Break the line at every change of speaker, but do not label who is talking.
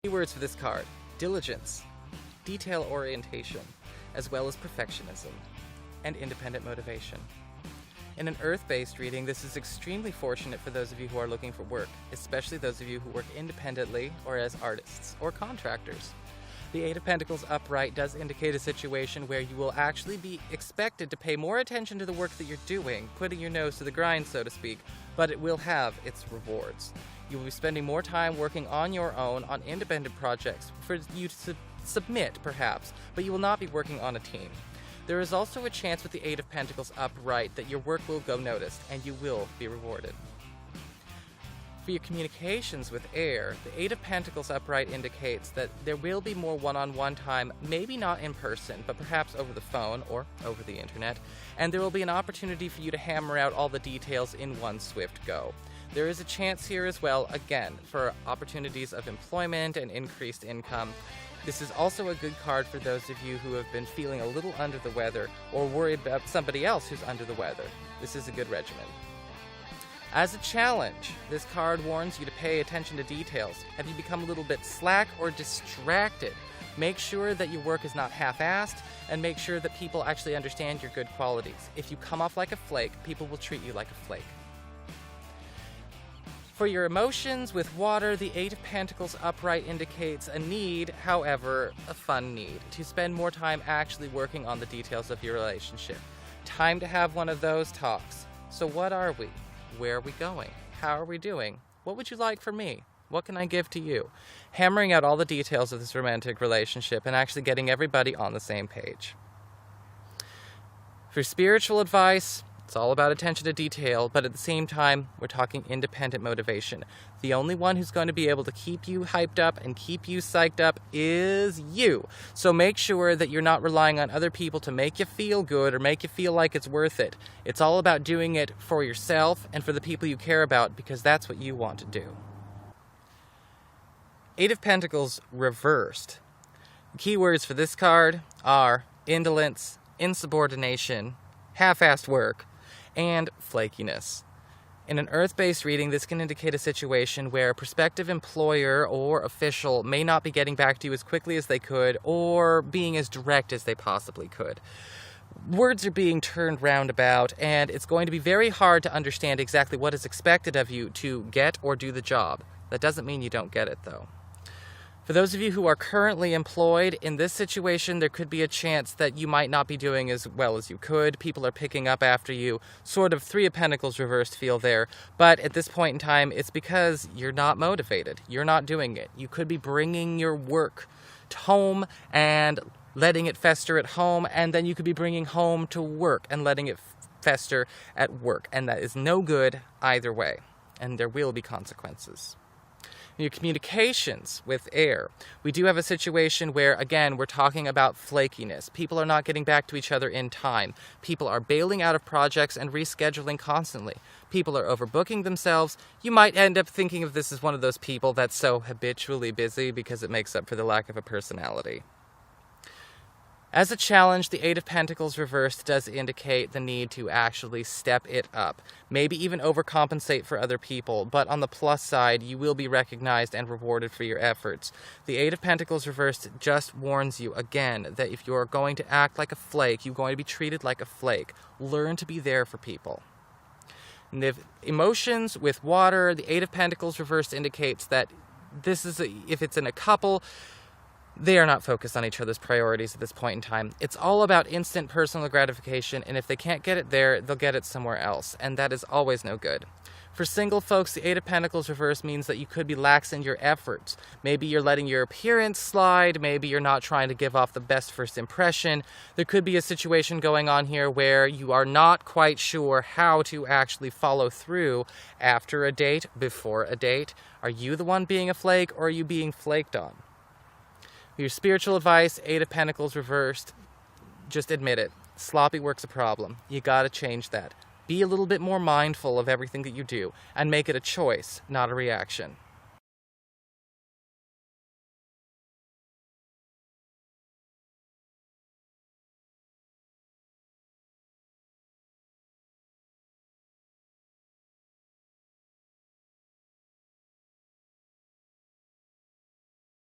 Keywords for this card: diligence, detail orientation, as well as perfectionism, and independent motivation. In an earth-based reading, this is extremely fortunate for those of you who are looking for work, especially those of you who work independently or as artists or contractors. The Eight of Pentacles upright does indicate a situation where you will actually be expected to pay more attention to the work that you're doing, putting your nose to the grind, so to speak, but it will have its rewards. You will be spending more time working on your own, on independent projects for you to submit, perhaps, but you will not be working on a team. There is also a chance with the Eight of Pentacles upright that your work will go noticed and you will be rewarded. For your communications with air, the Eight of Pentacles upright indicates that there will be more one-on-one time, maybe not in person, but perhaps over the phone or over the internet, and there will be an opportunity for you to hammer out all the details in one swift go. There is a chance here as well, again, for opportunities of employment and increased income. This is also a good card for those of you who have been feeling a little under the weather or worried about somebody else who's under the weather. This is a good regimen. As a challenge, this card warns you to pay attention to details. Have you become a little bit slack or distracted? Make sure that your work is not half-assed, and make sure that people actually understand your good qualities. If you come off like a flake, people will treat you like a flake. For your emotions with water, the Eight of Pentacles upright indicates a need, however, a fun need, to spend more time actually working on the details of your relationship. Time to have one of those talks. So what are we? Where are we going? How are we doing? What would you like from me? What can I give to you? Hammering out all the details of this romantic relationship and actually getting everybody on the same page. For spiritual advice, it's all about attention to detail, but at the same time, we're talking independent motivation. The only one who's going to be able to keep you hyped up and keep you psyched up is you. So make sure that you're not relying on other people to make you feel good or make you feel like it's worth it. It's all about doing it for yourself and for the people you care about, because that's what you want to do. Eight of Pentacles reversed. The keywords for this card are indolence, insubordination, half-assed work, and flakiness. In an earth-based reading, this can indicate a situation where a prospective employer or official may not be getting back to you as quickly as they could or being as direct as they possibly could. Words are being turned roundabout, and it's going to be very hard to understand exactly what is expected of you to get or do the job. That doesn't mean you don't get it, though. For those of you who are currently employed, in this situation, there could be a chance that you might not be doing as well as you could. People are picking up after you. Sort of Three of Pentacles reversed feel there. But at this point in time, it's because you're not motivated. You're not doing it. You could be bringing your work home and letting it fester at home, and then you could be bringing home to work and letting it fester at work. And that is no good either way. And there will be consequences. In your communications with air, we do have a situation where, again, we're talking about flakiness. People are not getting back to each other in time. People are bailing out of projects and rescheduling constantly. People are overbooking themselves. You might end up thinking of this as one of those people that's so habitually busy because it makes up for the lack of a personality. As a challenge, the Eight of Pentacles reversed does indicate the need to actually step it up. Maybe even overcompensate for other people, but on the plus side, you will be recognized and rewarded for your efforts. The Eight of Pentacles reversed just warns you, again, that if you're going to act like a flake, you're going to be treated like a flake. Learn to be there for people. And if emotions with water, the Eight of Pentacles reversed indicates that this is, if it's in a couple, they are not focused on each other's priorities at this point in time. It's all about instant personal gratification, and if they can't get it there, they'll get it somewhere else, and that is always no good. For single folks, the Eight of Pentacles reverse means that you could be lax in your efforts. Maybe you're letting your appearance slide, maybe you're not trying to give off the best first impression. There could be a situation going on here where you are not quite sure how to actually follow through after a date, before a date. Are you the one being a flake, or are you being flaked on? Your spiritual advice, Eight of Pentacles reversed, just admit it. Sloppy work's a problem. You gotta change that. Be a little bit more mindful of everything that you do, and make it a choice, not a reaction.